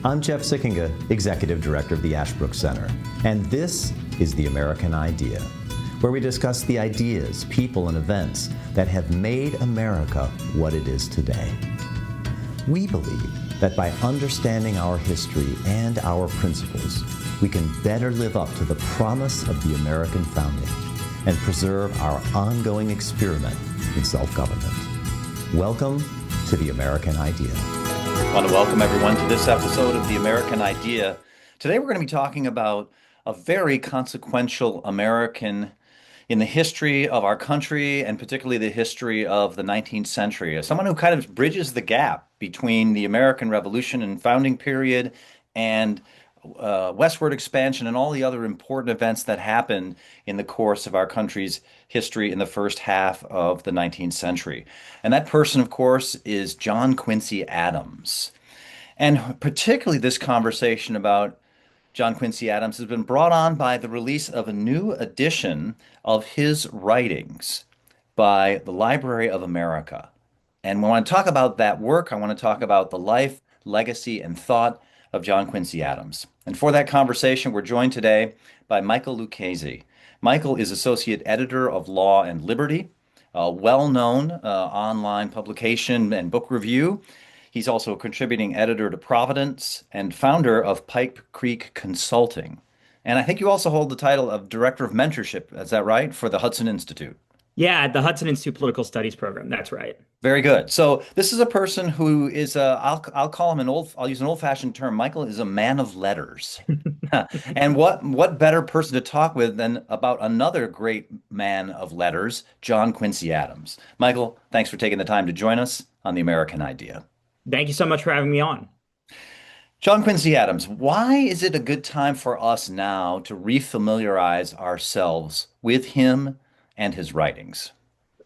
I'm Jeff Sikkenga, Executive Director of the Ashbrook Center, and this is The American Idea, where we discuss the ideas, people, and events that have made America what it is today. We believe that by understanding our history and our principles, we can better live up to the promise of the American founding and preserve our ongoing experiment in self-government. Welcome to The American Idea. I want to welcome everyone to this episode of The American Idea. Today we're going to be talking about a very consequential American in the history of our country, and particularly the history of the 19th century. Someone who kind of bridges the gap between the American Revolution and founding period and westward expansion and all the other important events that happened in the course of our country's history in the first half of the 19th century. And that person, of course, is John Quincy Adams. And particularly this conversation about John Quincy Adams has been brought on by the release of a new edition of his writings by the Library of America. And when I want to talk about that work, I want to talk about the life, legacy, and thought of John Quincy Adams. And for that conversation, we're joined today by Michael Lucchese. Michael is Associate Editor of Law and Liberty, a well-known online publication and book review. He's also a contributing editor to Providence and founder of Pipe Creek Consulting. And I think you also hold the title of Director of Mentorship, is that right, for the Hudson Institute? Yeah, the Hudson Institute Political Studies program. That's right. Very good. So this is a person who is I'll call him I'll use an old-fashioned term. Michael is a man of letters. And what better person to talk with than about another great man of letters, John Quincy Adams. Michael, thanks for taking the time to join us on The American Idea. Thank you so much for having me on. John Quincy Adams, why is it a good time for us now to refamiliarize ourselves with him and his writings?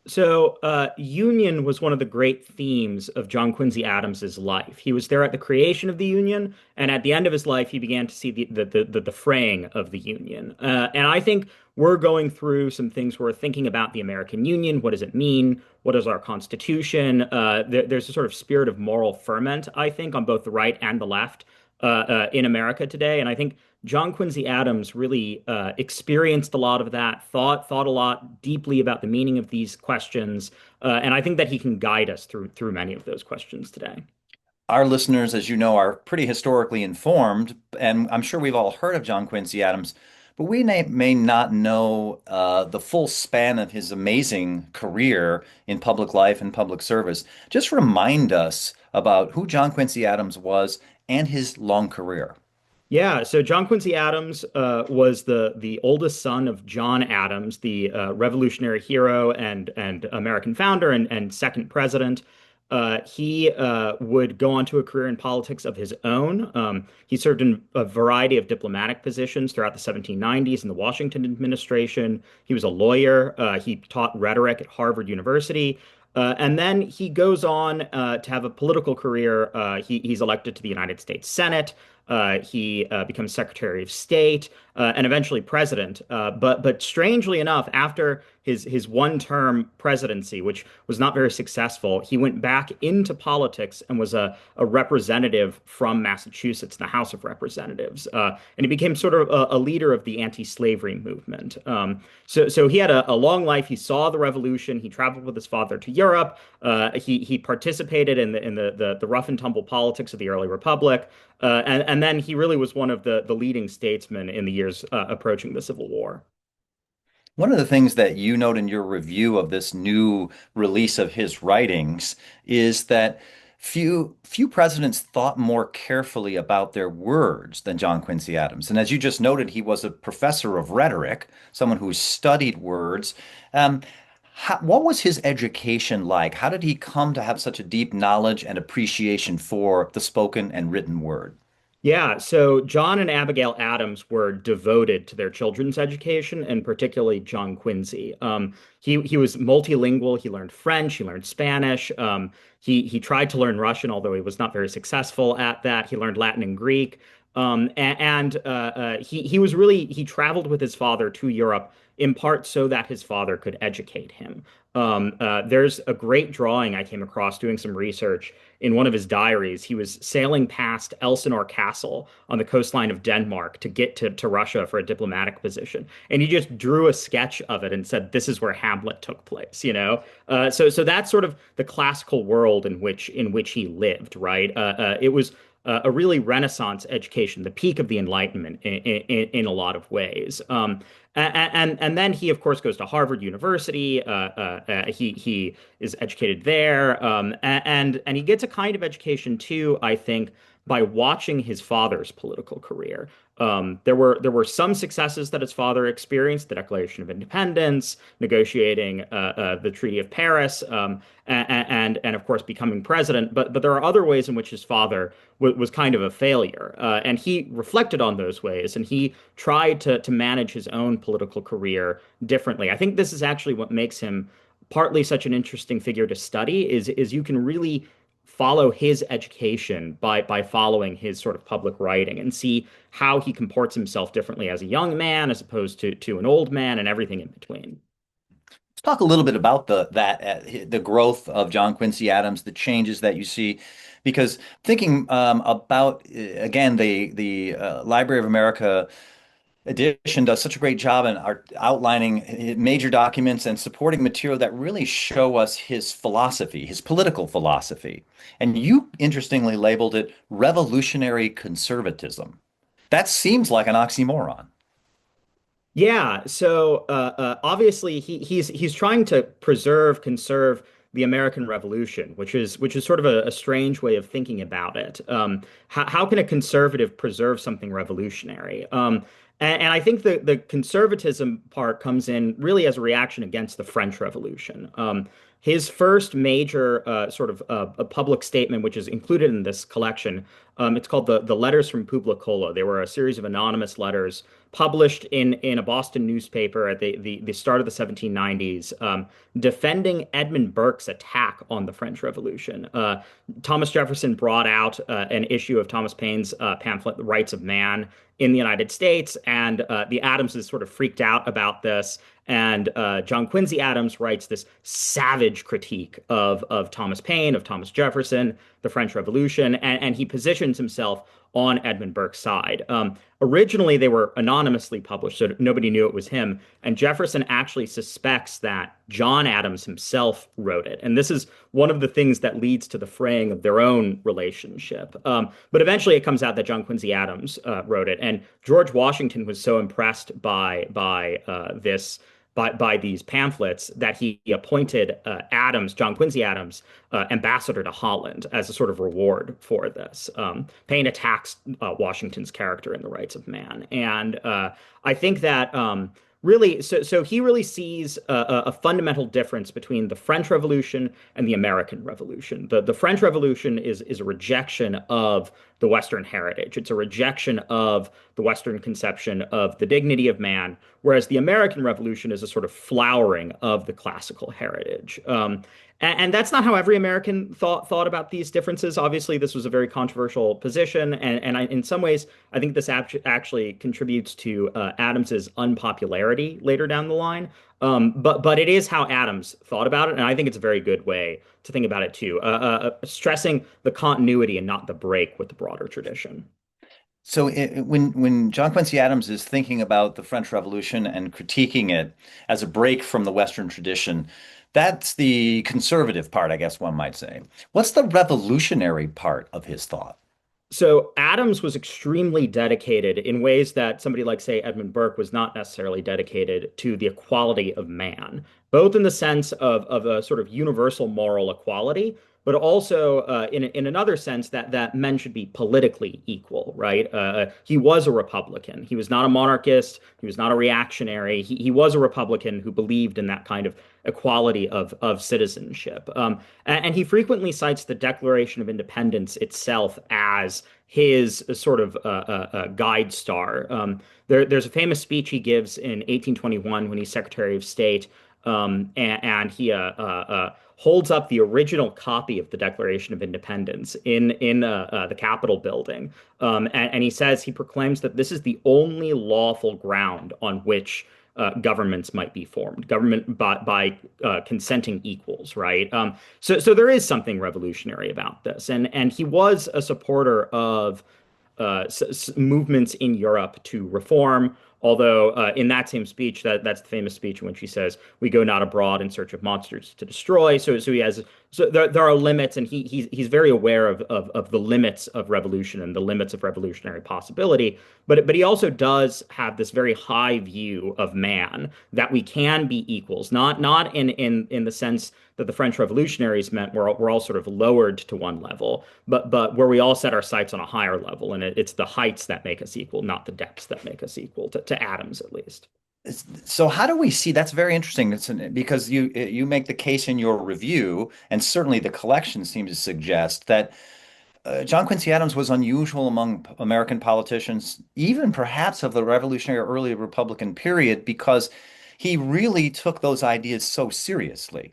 So, union was one of the great themes of John Quincy Adams's life. He was there at the creation of the Union, and at the end of his life, he began to see the fraying of the Union. And I think we're going through some things. We're thinking about the American Union. What does it mean? What is our Constitution? There's a sort of spirit of moral ferment, I think, on both the right and the left in America today. And I think John Quincy Adams really experienced a lot of that, thought a lot deeply about the meaning of these questions, and I think that he can guide us through many of those questions today. Our listeners, as you know, are pretty historically informed, and I'm sure we've all heard of John Quincy Adams, but we may not know the full span of his amazing career in public life and public service. Just remind us about who John Quincy Adams was and his long career. Yeah, so John Quincy Adams was the oldest son of John Adams, the Revolutionary hero and American founder and second president. He would go on to a career in politics of his own. He served in a variety of diplomatic positions throughout the 1790s in the Washington administration. He was a lawyer. He taught rhetoric at Harvard University. And then he goes on to have a political career. He's elected to the United States Senate. He becomes Secretary of State and eventually president. But strangely enough, after his one-term presidency, which was not very successful, he went back into politics and was a representative from Massachusetts in the House of Representatives. And he became sort of a leader of the anti-slavery movement. So he had a long life. He saw the revolution. He traveled with his father to Europe. He participated in the rough and tumble politics of the early republic. And then he really was one of the leading statesmen in the years approaching the Civil War. One of the things that you note in your review of this new release of his writings is that few presidents thought more carefully about their words than John Quincy Adams. And as you just noted, he was a professor of rhetoric, someone who studied words. What was his education like? How did he come to have such a deep knowledge and appreciation for the spoken and written word? Yeah, so John and Abigail Adams were devoted to their children's education, and particularly John Quincy. He was multilingual. He learned French. He learned Spanish. He tried to learn Russian, although he was not very successful at that. He learned Latin and Greek. He traveled with his father to Europe in part so that his father could educate him. There's a great drawing I came across doing some research in one of his diaries. He was sailing past Elsinore Castle on the coastline of Denmark to get to Russia for a diplomatic position. And he just drew a sketch of it and said, this is where Hamlet took place, you know? So that's sort of the classical world in which he lived, right? It was a really Renaissance education, the peak of the Enlightenment in a lot of ways. And then he, of course, goes to Harvard University. He is educated there, and he gets a kind of education too, I think, by watching his father's political career. There were some successes that his father experienced: the Declaration of Independence, negotiating the Treaty of Paris, and of course becoming president. But there are other ways in which his father was kind of a failure, and he reflected on those ways, and he tried to manage his own political career differently. I think this is actually what makes him partly such an interesting figure to study. Is you can really follow his education by following his sort of public writing and see how he comports himself differently as a young man as opposed to an old man and everything in between. Let's talk a little bit about the growth of John Quincy Adams, the changes that you see, because thinking about again the Library of America edition does such a great job in outlining major documents and supporting material that really show us his philosophy, his political philosophy. And you interestingly labeled it revolutionary conservatism. That seems like an oxymoron. Yeah, so obviously he's trying to conserve the American Revolution, which is sort of a strange way of thinking about it. How can a conservative preserve something revolutionary? And I think the conservatism part comes in really as a reaction against the French Revolution. His first major sort of a public statement, which is included in this collection, it's called the Letters from Publicola. They were a series of anonymous letters published in a Boston newspaper at the start of the 1790s, defending Edmund Burke's attack on the French Revolution. Thomas Jefferson brought out an issue of Thomas Paine's pamphlet, The Rights of Man, in the United States, and the Adamses sort of freaked out about this. And John Quincy Adams writes this savage critique of Thomas Paine, of Thomas Jefferson, the French Revolution, and he positions himself on Edmund Burke's side. Originally, they were anonymously published, so nobody knew it was him. And Jefferson actually suspects that John Adams himself wrote it. And this is one of the things that leads to the fraying of their own relationship. But eventually, it comes out that John Quincy Adams wrote it. And George Washington was so impressed by these pamphlets that he appointed John Quincy Adams, ambassador to Holland as a sort of reward for this. Paine attacks Washington's character in The Rights of Man. And I think that really, so he really sees a fundamental difference between the French Revolution and the American Revolution. The French Revolution is a rejection of the Western heritage. It's a rejection of the Western conception of the dignity of man, whereas the American Revolution is a sort of flowering of the classical heritage. And that's not how every American thought about these differences. Obviously, this was a very controversial position, and in some ways, I think this actually contributes to Adams's unpopularity later down the line. But it is how Adams thought about it, and I think it's a very good way to think about it too, stressing the continuity and not the break with the broader tradition. So when John Quincy Adams is thinking about the French Revolution and critiquing it as a break from the Western tradition, that's the conservative part, I guess one might say. What's the revolutionary part of his thought? So Adams was extremely dedicated in ways that somebody like, say, Edmund Burke was not necessarily dedicated to the equality of man, both in the sense of a sort of universal moral equality, but also in another sense that men should be politically equal, right? He was a Republican. He was not a monarchist. He was not a reactionary. He was a Republican who believed in that kind of equality of citizenship. And he frequently cites the Declaration of Independence itself as his sort of guide star. There's a famous speech he gives in 1821 when he's Secretary of State, and he holds up the original copy of the Declaration of Independence in the Capitol building, and he proclaims that this is the only lawful ground on which governments might be formed, government by consenting equals, right? So there is something revolutionary about this, and he was a supporter of movements in Europe to reform. Although in that same speech, that's the famous speech in which he says, "We go not abroad in search of monsters to destroy." So he has there are limits, and he's very aware of the limits of revolution and the limits of revolutionary possibility. But he also does have this very high view of man, that we can be equals, not in the sense that the French revolutionaries meant we're all sort of lowered to one level, but where we all set our sights on a higher level, and it's the heights that make us equal, not the depths that make us equal, to Adams at least. So how do we see that's very interesting because you make the case in your review, and certainly the collection seems to suggest that John Quincy Adams was unusual among American politicians, even perhaps of the revolutionary or early Republican period, because he really took those ideas so seriously,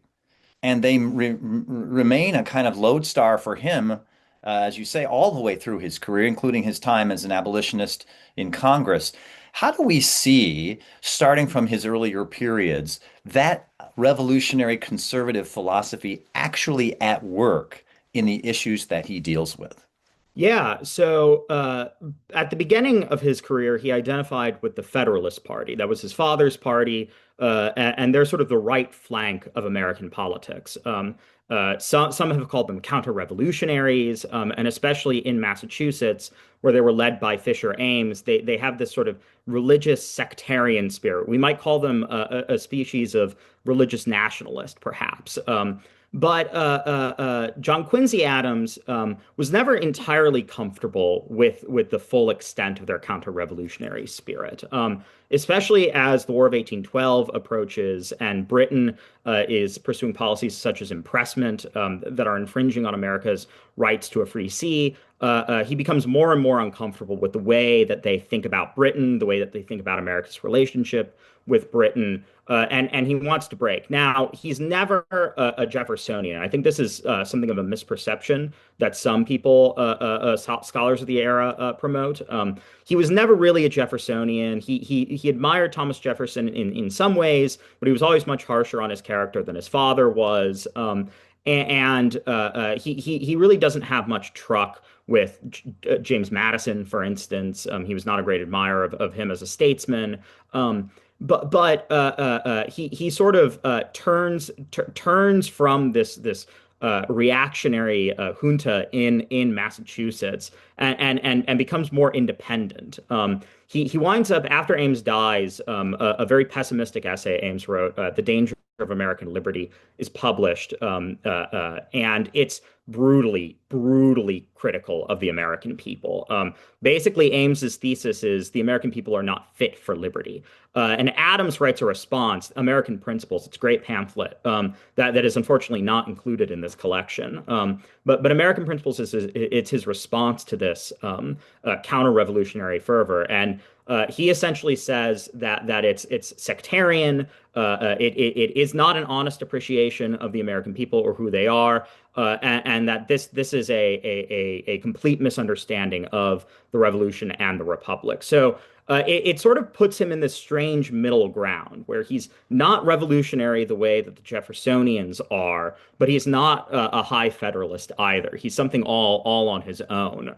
and they remain a kind of lodestar for him, as you say, all the way through his career, including his time as an abolitionist in Congress. How do we see, starting from his earlier periods, that revolutionary conservative philosophy actually at work in the issues that he deals with? Yeah, so at the beginning of his career, he identified with the Federalist Party. That was his father's party, and they're sort of the right flank of American politics. Some have called them counter-revolutionaries, and especially in Massachusetts, where they were led by Fisher Ames, they have this sort of religious sectarian spirit. We might call them a species of religious nationalist, perhaps. But John Quincy Adams was never entirely comfortable with the full extent of their counter-revolutionary spirit, especially as the War of 1812 approaches and Britain is pursuing policies such as impressment that are infringing on America's rights to a free sea. He becomes more and more uncomfortable with the way that they think about Britain, the way that they think about America's relationship with Britain, and he wants to break. Now, he's never a Jeffersonian. I think this is something of a misperception that some people, scholars of the era, promote. He was never really a Jeffersonian. He admired Thomas Jefferson in some ways, but he was always much harsher on his character than his father was. He really doesn't have much truck with James Madison, for instance. He was not a great admirer of him as a statesman. But he sort of turns from this reactionary junta in Massachusetts and becomes more independent. He winds up, after Ames dies, a very pessimistic essay Ames wrote, "The Danger of American Liberty," is published, and it's brutally critical of the American people. Basically, Ames's thesis is the American people are not fit for liberty. And Adams writes a response, American Principles. It's a great pamphlet that is unfortunately not included in this collection. But American Principles it's his response to this counter-revolutionary fervor. And he essentially says that it's sectarian. It is not an honest appreciation of the American people or who they are, and that this is a complete misunderstanding of the Revolution and the Republic. So it sort of puts him in this strange middle ground where he's not revolutionary the way that the Jeffersonians are, but he's not a high Federalist either. He's something all on his own.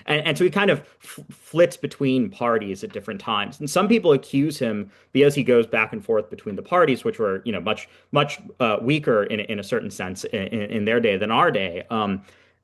And so he kind of flits between parties at different times. And some people accuse him, because he goes back and forth between the parties, which were, much weaker in a certain sense in their day than our day.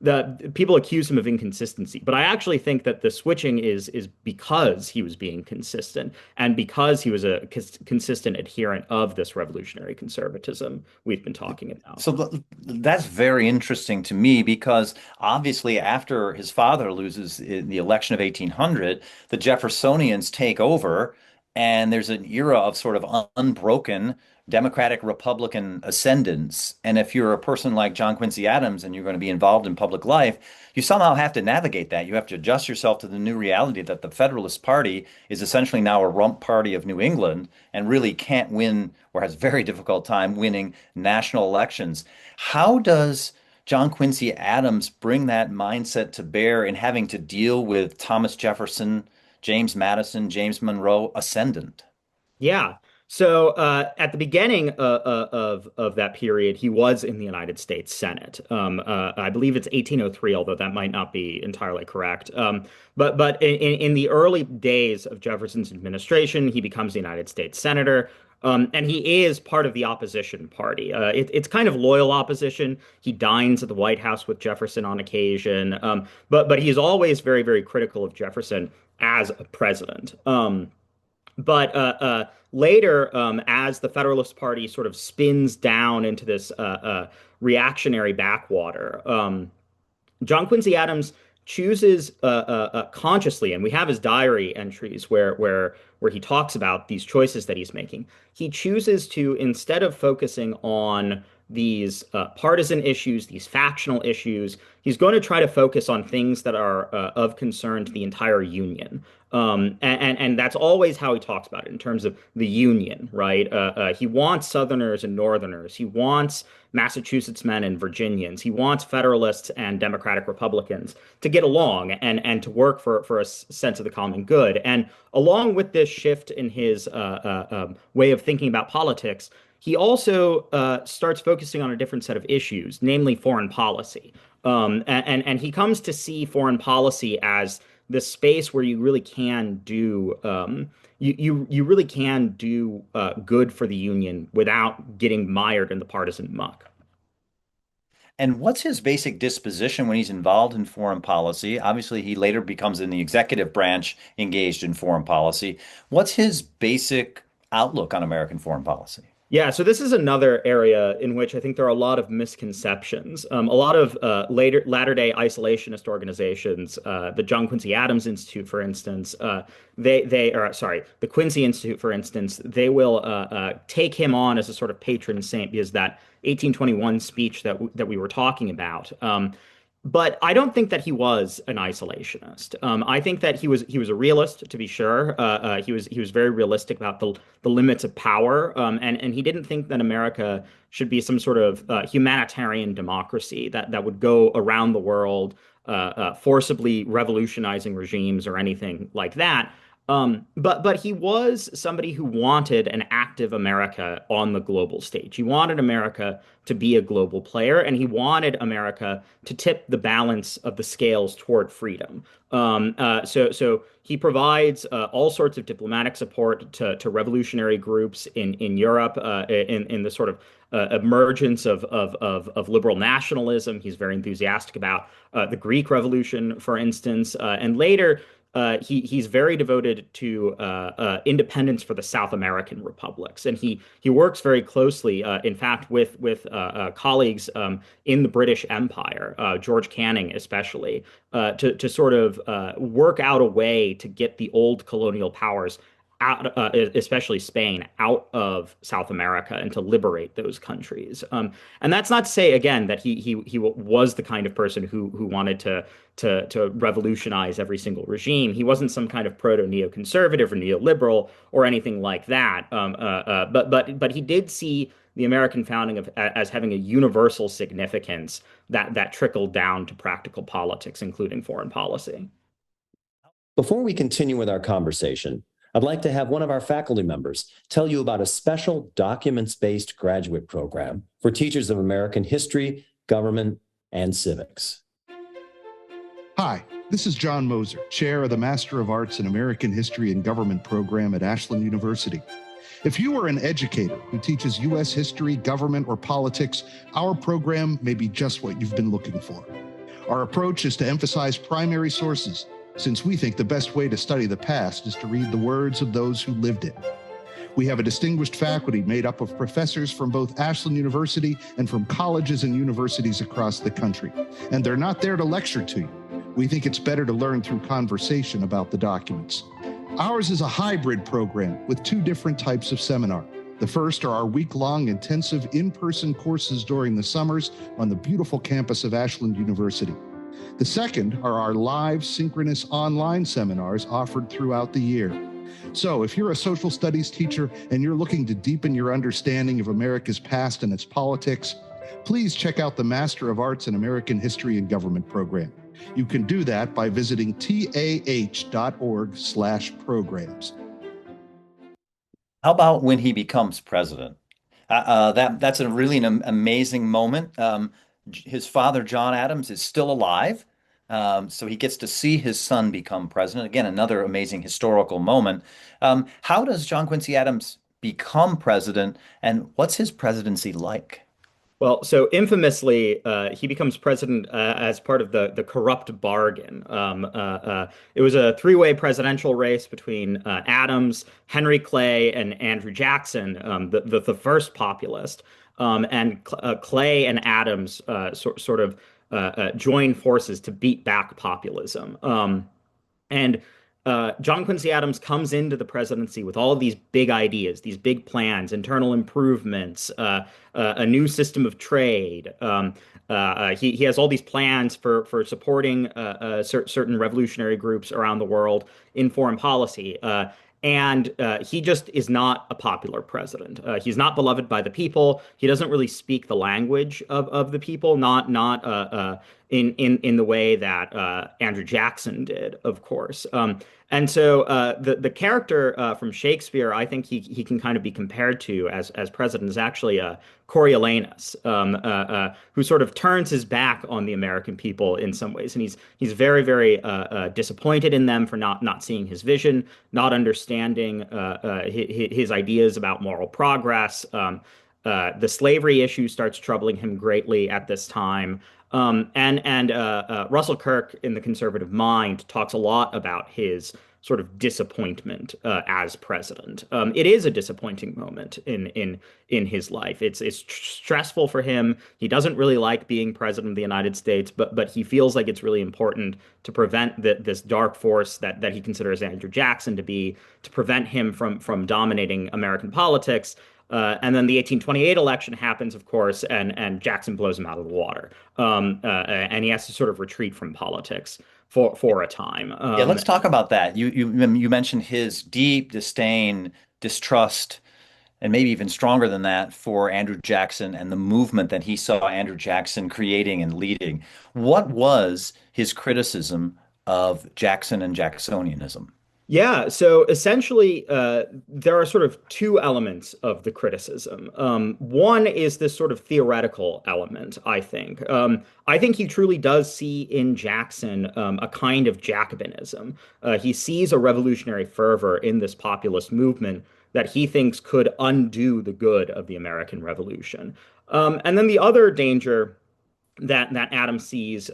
The people accuse him of inconsistency, but I actually think that the switching is because he was being consistent and because he was a consistent adherent of this revolutionary conservatism we've been talking about. So that's very interesting to me because obviously after his father loses in the election of 1800, the Jeffersonians take over, and there's an era of sort of unbroken Democratic Republican ascendance. And if you're a person like John Quincy Adams and you're going to be involved in public life, you somehow have to navigate that. You have to adjust yourself to the new reality that the Federalist Party is essentially now a rump party of New England and really can't win or has very difficult time winning national elections. How does John Quincy Adams bring that mindset to bear in having to deal with Thomas Jefferson, James Madison, James Monroe ascendant? Yeah. So at the beginning of that period, he was in the United States Senate. I believe it's 1803, although that might not be entirely correct. But in the early days of Jefferson's administration, he becomes the United States Senator. And he is part of the opposition party. It's kind of loyal opposition. He dines at the White House with Jefferson on occasion, but he's always very, very critical of Jefferson as a president. But later, as the Federalist Party sort of spins down into this reactionary backwater, John Quincy Adams chooses consciously, and we have his diary entries where he talks about these choices that he's making. He chooses to, instead of focusing on these partisan issues, these factional issues, he's going to try to focus on things that are of concern to the entire Union. And that's always how he talks about it in terms of the Union, right? He wants Southerners and Northerners. He wants Massachusetts men and Virginians. He wants Federalists and Democratic Republicans to get along and to work for a sense of the common good. And along with this shift in his way of thinking about politics, he also starts focusing on a different set of issues, namely foreign policy. And he comes to see foreign policy as the space where you really can do you really can do good for the Union without getting mired in the partisan muck. And what's his basic disposition when he's involved in foreign policy? Obviously, he later becomes in the executive branch engaged in foreign policy. What's his basic outlook on American foreign policy? Yeah, so this is another area in which I think there are a lot of misconceptions. A lot of latter-day isolationist organizations, the John Quincy Adams Institute, for instance, the Quincy Institute, for instance, they will take him on as a sort of patron saint because that 1821 speech that we were talking about. But I don't think that he was an isolationist. I think that he was a realist, to be sure. He was very realistic about the limits of power, and he didn't think that America should be some sort of humanitarian democracy that would go around the world forcibly revolutionizing regimes or anything like that. But he was somebody who wanted an active America on the global stage. He wanted America to be a global player, and he wanted America to tip the balance of the scales toward freedom. So he provides all sorts of diplomatic support to revolutionary groups in Europe, in the sort of emergence of liberal nationalism. He's very enthusiastic about the Greek Revolution, for instance, and later. He's very devoted to independence for the South American republics, and he works very closely, in fact, with colleagues in the British Empire, George Canning especially, to sort of work out a way to get the old colonial powers out, especially Spain, out of South America and to liberate those countries. And that's not to say again that he was the kind of person who wanted to revolutionize every single regime. He wasn't some kind of proto-neoconservative or neoliberal or anything like that. But he did see the American founding as having a universal significance that trickled down to practical politics, including foreign policy. Before we continue with our conversation, I'd like to have one of our faculty members tell you about a special documents-based graduate program for teachers of American history, government, and civics. Hi, this is John Moser, chair of the Master of Arts in American History and Government program at Ashland University. If you are an educator who teaches U.S. history, government, or politics, our program may be just what you've been looking for. Our approach is to emphasize primary sources, since we think the best way to study the past is to read the words of those who lived it. We have a distinguished faculty made up of professors from both Ashland University and from colleges and universities across the country. And they're not there to lecture to you. We think it's better to learn through conversation about the documents. Ours is a hybrid program with two different types of seminar. The first are our week-long intensive in-person courses during the summers on the beautiful campus of Ashland University. The second are our live synchronous online seminars offered throughout the year. So if you're a social studies teacher and you're looking to deepen your understanding of America's past and its politics, please check out the Master of Arts in American History and Government program. You can do that by visiting tah.org/programs. How about when he becomes president? That's a really amazing moment. His father, John Adams, is still alive. So he gets to see his son become president. Again, another amazing historical moment. How does John Quincy Adams become president, and what's his presidency like? Well, so infamously, he becomes president as part of the corrupt bargain. It was a three-way presidential race between Adams, Henry Clay, and Andrew Jackson, the first populist. And Clay and Adams sort of joined forces to beat back populism. And John Quincy Adams comes into the presidency with all of these big ideas, these big plans, internal improvements, a new system of trade. He has all these plans for supporting certain revolutionary groups around the world in foreign policy. And he just is not a popular president. He's not beloved by the people. He doesn't really speak the language of the people, not in the way that Andrew Jackson did, of course. And so the character from Shakespeare, I think he can kind of be compared to as president, is actually Coriolanus, who sort of turns his back on the American people in some ways, and he's very disappointed in them for not seeing his vision, not understanding his ideas about moral progress. The slavery issue starts troubling him greatly at this time. And Russell Kirk in The Conservative Mind talks a lot about his sort of disappointment as president. It is a disappointing moment in his life. It's stressful for him. He doesn't really like being president of the United States, but he feels like it's really important to prevent this dark force that he considers Andrew Jackson to prevent him from dominating American politics. And then the 1828 election happens, of course, and Jackson blows him out of the water. And he has to sort of retreat from politics for a time. Yeah, let's talk about that. You mentioned his deep disdain, distrust, and maybe even stronger than that for Andrew Jackson and the movement that he saw Andrew Jackson creating and leading. What was his criticism of Jackson and Jacksonianism? Yeah, so essentially, there are sort of two elements of the criticism. One is this sort of theoretical element, I think. I think he truly does see in Jackson a kind of Jacobinism. He sees a revolutionary fervor in this populist movement that he thinks could undo the good of the American Revolution. And then the other danger that Adam sees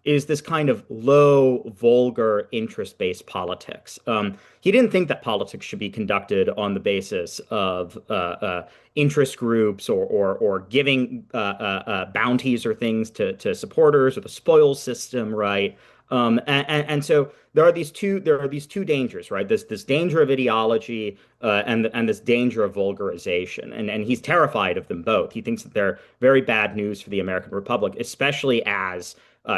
is this kind of low, vulgar, interest-based politics. He didn't think that politics should be conducted on the basis of interest groups or giving bounties or things to supporters or the spoils system, right? And so there are these two dangers, right? This danger of ideology and this danger of vulgarization, and he's terrified of them both. He thinks that they're very bad news for the American Republic, especially as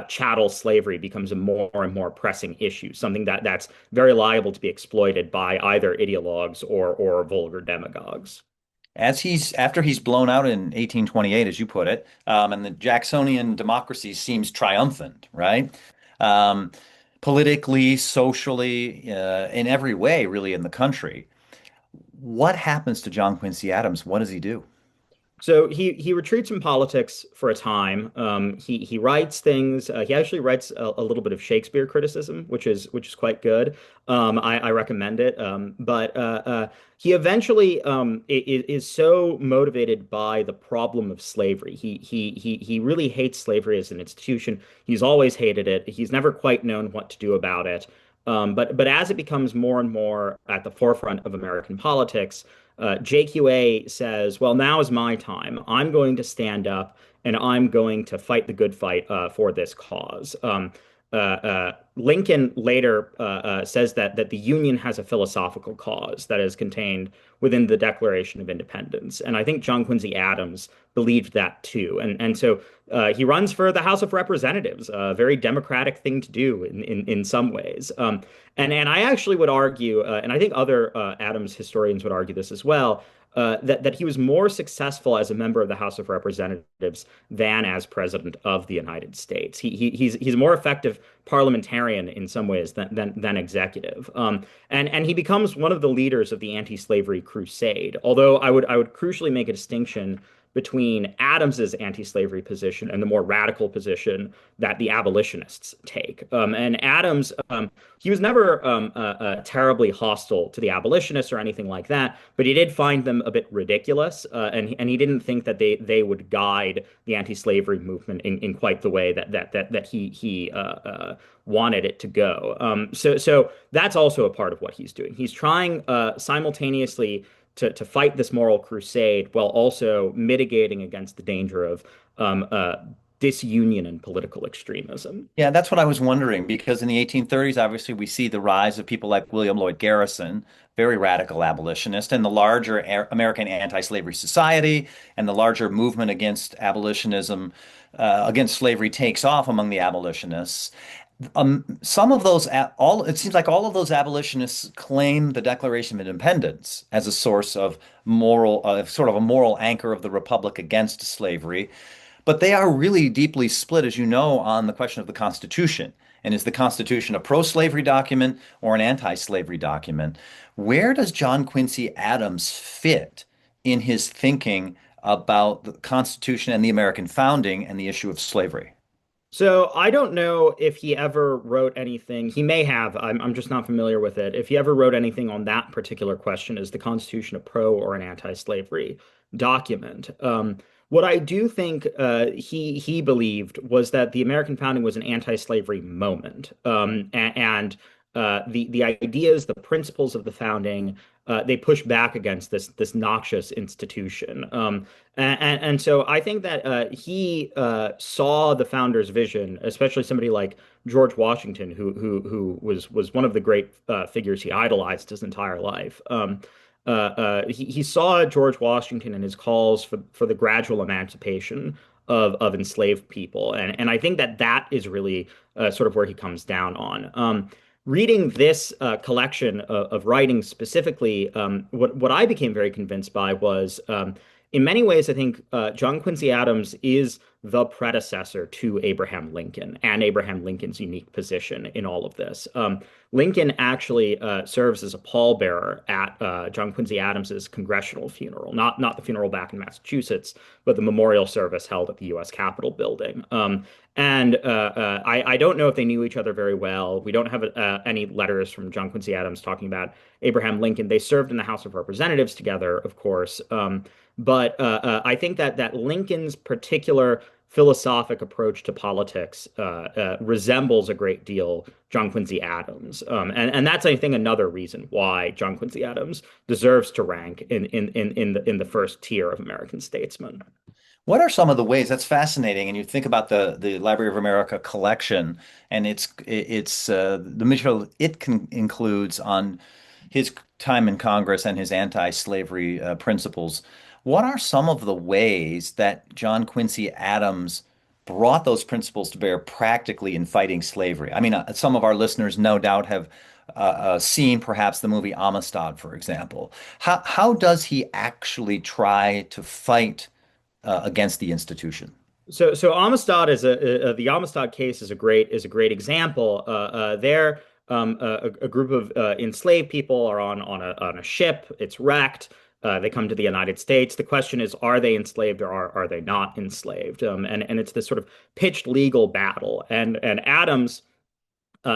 chattel slavery becomes a more and more pressing issue, something that's very liable to be exploited by either ideologues or vulgar demagogues. After he's blown out in 1828, as you put it, and the Jacksonian democracy seems triumphant, right? Um, Politically, socially, in every way, really, in the country. What happens to John Quincy Adams? What does he do? So he retreats from politics for a time. He writes things. He actually writes a little bit of Shakespeare criticism, which is quite good. I recommend it. But he eventually is so motivated by the problem of slavery. He really hates slavery as an institution. He's always hated it. He's never quite known what to do about it. But as it becomes more and more at the forefront of American politics, JQA says, well, now is my time. I'm going to stand up and I'm going to fight the good fight for this cause. Lincoln later says that the Union has a philosophical cause that is contained within the Declaration of Independence. And I think John Quincy Adams believed that too. And so he runs for the House of Representatives, a very democratic thing to do in some ways. And I actually would argue, and I think other Adams historians would argue this as well, that he was more successful as a member of the House of Representatives than as president of the United States. He's a more effective parliamentarian in some ways than executive. And he becomes one of the leaders of the anti-slavery crusade. Although I would crucially make a distinction between Adams's anti-slavery position and the more radical position that the abolitionists take. And Adams, he was never terribly hostile to the abolitionists or anything like that, but he did find them a bit ridiculous, and he didn't think that they would guide the anti-slavery movement in quite the way that he wanted it to go. So that's also a part of what he's doing. He's trying simultaneously to fight this moral crusade while also mitigating against the danger of disunion and political extremism. Yeah, that's what I was wondering, because in the 1830s, obviously, we see the rise of people like William Lloyd Garrison, very radical abolitionist, and the larger American Anti-Slavery Society and the larger movement against abolitionism, against slavery takes off among the abolitionists. Some of those, it seems like all of those abolitionists claim the Declaration of Independence as a source of moral, sort of a moral anchor of the Republic against slavery. But they are really deeply split, as you know, on the question of the Constitution. And is the Constitution a pro-slavery document or an anti-slavery document? Where does John Quincy Adams fit in his thinking about the Constitution and the American founding and the issue of slavery? So I don't know if he ever wrote anything. He may have. I'm just not familiar with it. If he ever wrote anything on that particular question, is the Constitution a pro or an anti-slavery document? What I do think he believed was that the American founding was an anti-slavery moment, and the ideas, the principles of the founding, they push back against this noxious institution. And so I think that he saw the founder's vision, especially somebody like George Washington, who was one of the great figures he idolized his entire life. He saw George Washington and his calls for the gradual emancipation of enslaved people, and I think that is really sort of where he comes down on. Reading this collection of writings specifically, what I became very convinced by was, in many ways, I think John Quincy Adams is the predecessor to Abraham Lincoln and Abraham Lincoln's unique position in all of this. Lincoln actually serves as a pallbearer at John Quincy Adams's congressional funeral, not the funeral back in Massachusetts, but the memorial service held at the U.S. Capitol building. And I don't know if they knew each other very well. We don't have any letters from John Quincy Adams talking about Abraham Lincoln. They served in the House of Representatives together, of course. But I think that Lincoln's particular philosophic approach to politics resembles a great deal John Quincy Adams. And that's, I think, another reason why John Quincy Adams deserves to rank in the first tier of American statesmen. What are some of the ways? That's fascinating. And you think about the Library of America collection, and it's the material includes on his time in Congress and his anti-slavery principles. What are some of the ways that John Quincy Adams brought those principles to bear practically in fighting slavery? I mean, some of our listeners no doubt have seen perhaps the movie Amistad, for example. How does he actually try to fight against the institution? So Amistad the Amistad case is a great example. There, a group of enslaved people are on a ship. It's wrecked. They come to the United States. The question is, are they enslaved or are they not enslaved? And it's this sort of pitched legal battle. And Adams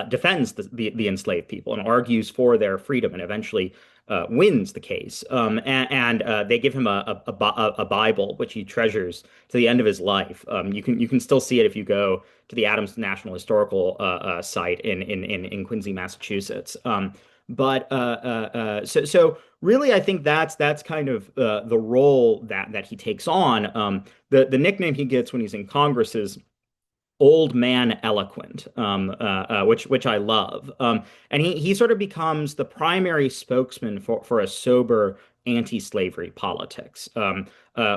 defends the enslaved people and argues for their freedom and eventually wins the case. And they give him a Bible, which he treasures to the end of his life. You can still see it if you go to the Adams National Historical site in Quincy, Massachusetts. So really, I think that's kind of the role that he takes on. The nickname he gets when he's in Congress is Old Man Eloquent, which I love. And he sort of becomes the primary spokesman for a sober anti-slavery politics.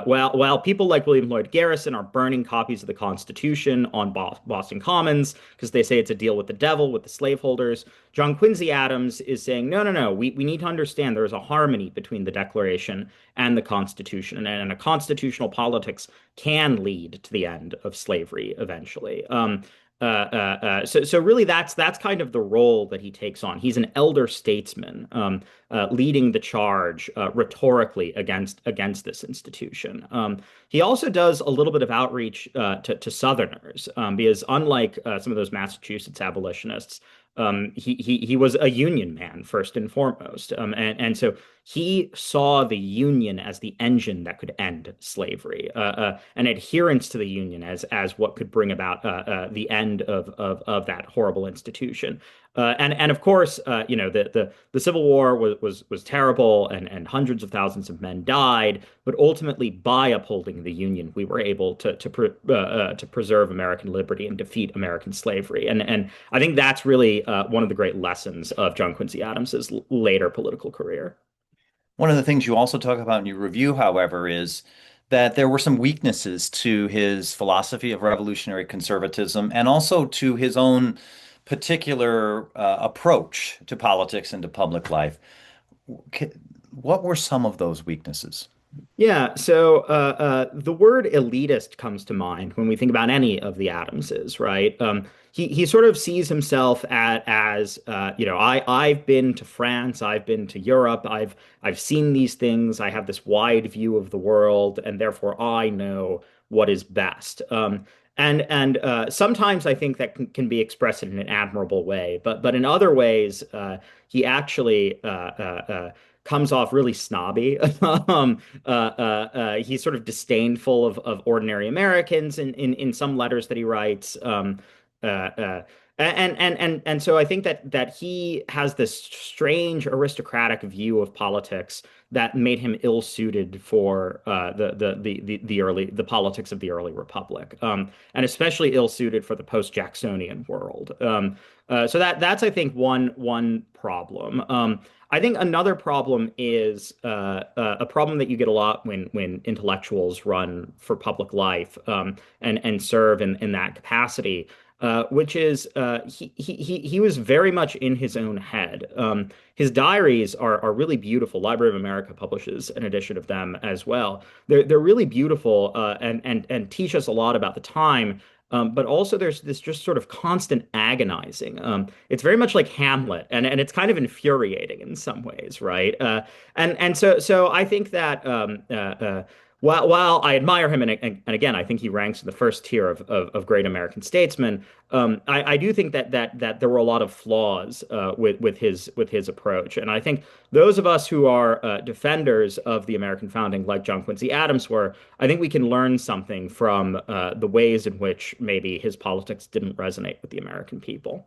While people like William Lloyd Garrison are burning copies of the Constitution on Boston Commons because they say it's a deal with the devil, with the slaveholders, John Quincy Adams is saying, no, no, no, we need to understand there is a harmony between the Declaration and the Constitution, and a constitutional politics can lead to the end of slavery eventually. So really, that's kind of the role that he takes on. He's an elder statesman, leading the charge rhetorically against this institution. He also does a little bit of outreach to Southerners, because unlike some of those Massachusetts abolitionists, he was a Union man first and foremost, and so he saw the Union as the engine that could end slavery, and adherence to the Union as what could bring about the end of that horrible institution. And of course, the Civil War was terrible, and hundreds of thousands of men died. But ultimately, by upholding the Union, we were able to preserve American liberty and defeat American slavery. And I think that's really one of the great lessons of John Quincy Adams's later political career. One of the things you also talk about in your review, however, is that there were some weaknesses to his philosophy of revolutionary conservatism and also to his own particular approach to politics and to public life. What were some of those weaknesses? Yeah, so the word elitist comes to mind when we think about any of the Adamses, right? He sort of sees himself as I've been to France, I've been to Europe, I've seen these things, I have this wide view of the world, and therefore I know what is best. And sometimes I think that can be expressed in an admirable way, but in other ways, he actually comes off really snobby. He's sort of disdainful of ordinary Americans in some letters that he writes. Uh, uh, and so I think that he has this strange aristocratic view of politics that made him ill-suited for the politics of the early republic, and especially ill-suited for the post-Jacksonian world. So that's I think one problem. I think another problem is a problem that you get a lot when intellectuals run for public life, and serve in that capacity, which is he was very much in his own head. His diaries are really beautiful. Library of America publishes an edition of them as well. They're really beautiful, and teach us a lot about the time. But also there's this just sort of constant agonizing. It's very much like Hamlet, and it's kind of infuriating in some ways, right? And so I think that while I admire him, and again I think he ranks in the first tier of great American statesmen, I do think that there were a lot of flaws with his approach, and I think those of us who are defenders of the American founding, like John Quincy Adams were, I think we can learn something from the ways in which maybe his politics didn't resonate with the American people.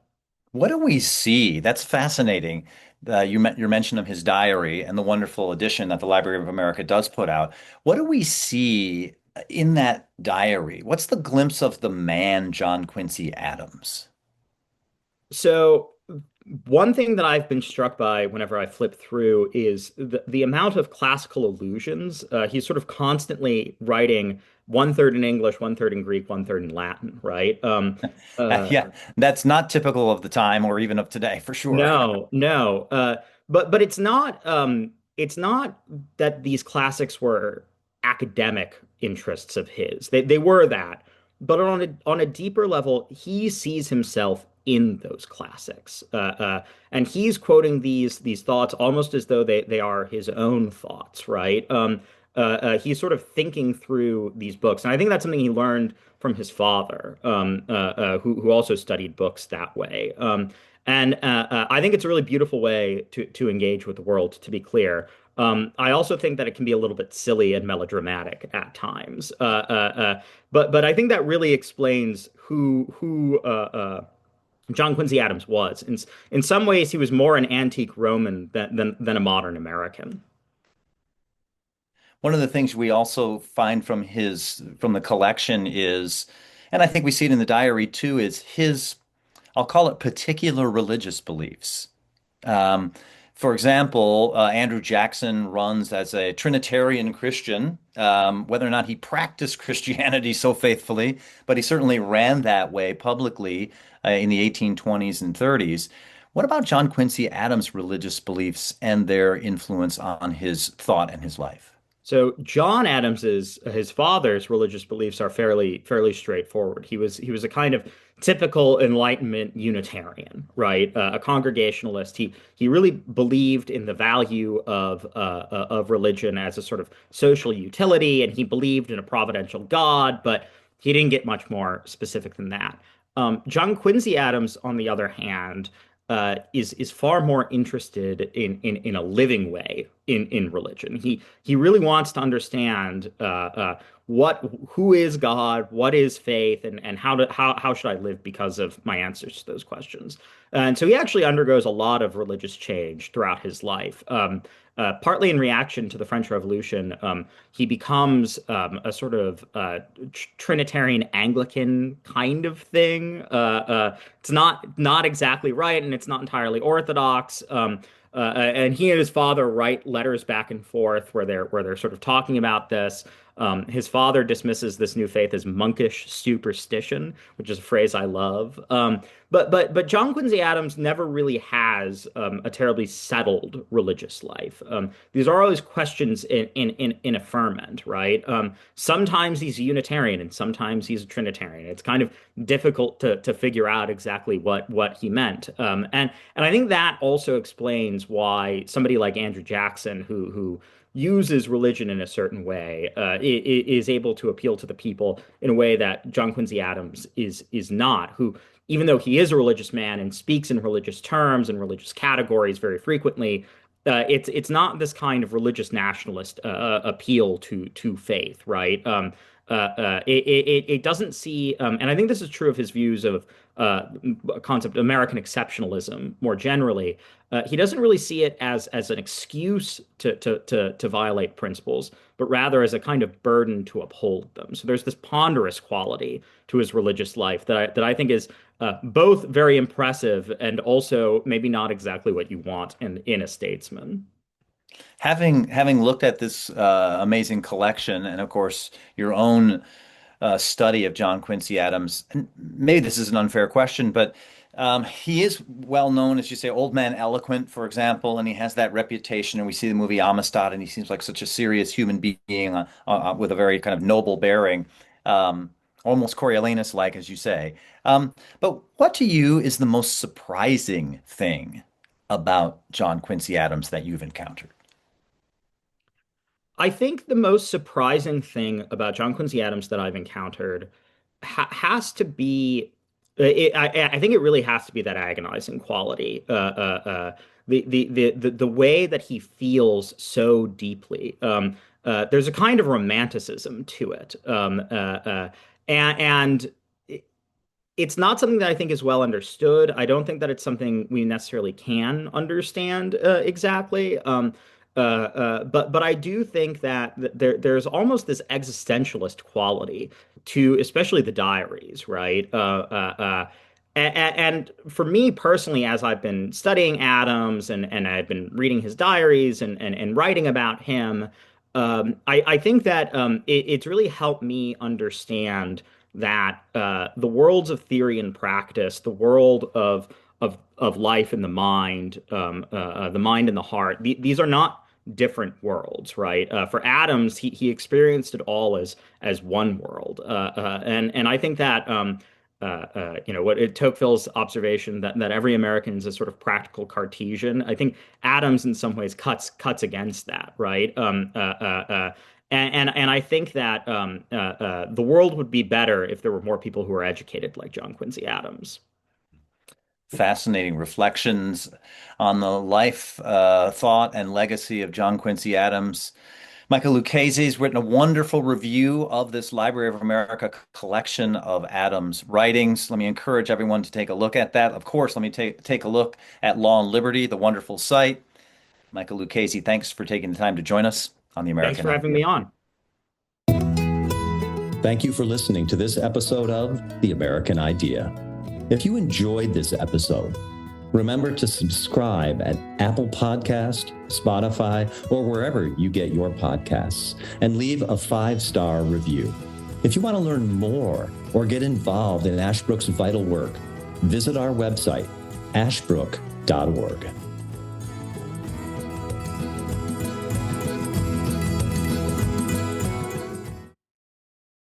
What do we see? That's fascinating. Your mention of his diary and the wonderful edition that the Library of America does put out. What do we see in that diary? What's the glimpse of the man, John Quincy Adams? So one thing that I've been struck by whenever I flip through is the amount of classical allusions. He's sort of constantly writing one third in English, one third in Greek, one third in Latin, right? Yeah, that's not typical of the time or even of today, for sure. No, no. But it's not that these classics were academic interests of his. They were that, but on a deeper level, he sees himself in those classics, and he's quoting these thoughts almost as though they are his own thoughts, right? He's sort of thinking through these books, and I think that's something he learned from his father, who also studied books that way. And I think it's a really beautiful way to engage with the world, to be clear. I also think that it can be a little bit silly and melodramatic at times. But I think that really explains who John Quincy Adams was. In some ways, he was more an antique Roman than a modern American. One of the things we also find from the collection is, and I think we see it in the diary too, is his, I'll call it particular religious beliefs. Um, For example, Andrew Jackson runs as a Trinitarian Christian, whether or not he practiced Christianity so faithfully, but he certainly ran that way publicly in the 1820s and 30s. What about John Quincy Adams' religious beliefs and their influence on his thought and his life? So John Adams's his father's religious beliefs are fairly straightforward. He was a kind of typical Enlightenment Unitarian, right? A Congregationalist. He really believed in the value of religion as a sort of social utility, and he believed in a providential God, but he didn't get much more specific than that. John Quincy Adams, on the other hand, is far more interested in a living way in religion. He really wants to understand who is God, what is faith, and how should I live because of my answers to those questions. And so he actually undergoes a lot of religious change throughout his life. Partly in reaction to the French Revolution, he becomes a sort of Trinitarian Anglican kind of thing. It's not exactly right, and it's not entirely orthodox. And he and his father write letters back and forth where they're sort of talking about this. His father dismisses this new faith as monkish superstition, which is a phrase I love. But John Quincy Adams never really has a terribly settled religious life. These are always questions in a ferment, right? Sometimes he's a Unitarian and sometimes he's a Trinitarian. It's kind of difficult to figure out exactly what he meant. And I think that also explains why somebody like Andrew Jackson, who uses religion in a certain way, is able to appeal to the people in a way that John Quincy Adams is not, who, even though he is a religious man and speaks in religious terms and religious categories very frequently, it's not this kind of religious nationalist appeal to faith, right? It doesn't see, and I think this is true of his views of concept of American exceptionalism more generally. He doesn't really see it as an excuse to violate principles, but rather as a kind of burden to uphold them. So there's this ponderous quality to his religious life that I think is both very impressive and also maybe not exactly what you want in a statesman. Having looked at this amazing collection, and of course your own study of John Quincy Adams, and maybe this is an unfair question, but he is well known, as you say, Old Man Eloquent, for example, and he has that reputation. And we see the movie Amistad, and he seems like such a serious human being with a very kind of noble bearing, almost Coriolanus-like, as you say. But what to you is the most surprising thing about John Quincy Adams that you've encountered? I think the most surprising thing about John Quincy Adams that I've encountered has to be, I think it really has to be that agonizing quality, the way that he feels so deeply. There's a kind of romanticism to it, and it's not something that I think is well understood. I don't think that it's something we necessarily can understand exactly. But I do think that there's almost this existentialist quality to especially the diaries, right? And for me personally, as I've been studying Adams and I've been reading his diaries and writing about him, I think that it's really helped me understand that the worlds of theory and practice, the world of life and the mind and the heart, these are not different worlds, right? For Adams, he experienced it all as one world, and I think that what Tocqueville's observation that every American is a sort of practical Cartesian. I think Adams in some ways cuts against that, right? And I think that the world would be better if there were more people who are educated like John Quincy Adams. Fascinating reflections on the life, thought, and legacy of John Quincy Adams. Michael Lucchese has written a wonderful review of this Library of America collection of Adams' writings. Let me encourage everyone to take a look at that. Of course, let me take a look at Law and Liberty, the wonderful site. Michael Lucchese, thanks for taking the time to join us on the American Thanks for having me on. Thank you for listening to this episode of The American Idea. If you enjoyed this episode, Remember to subscribe at Apple Podcast, Spotify, or wherever you get your podcasts, and leave a 5-star review. If you want to learn more or get involved in Ashbrook's vital work, visit our website, ashbrook.org.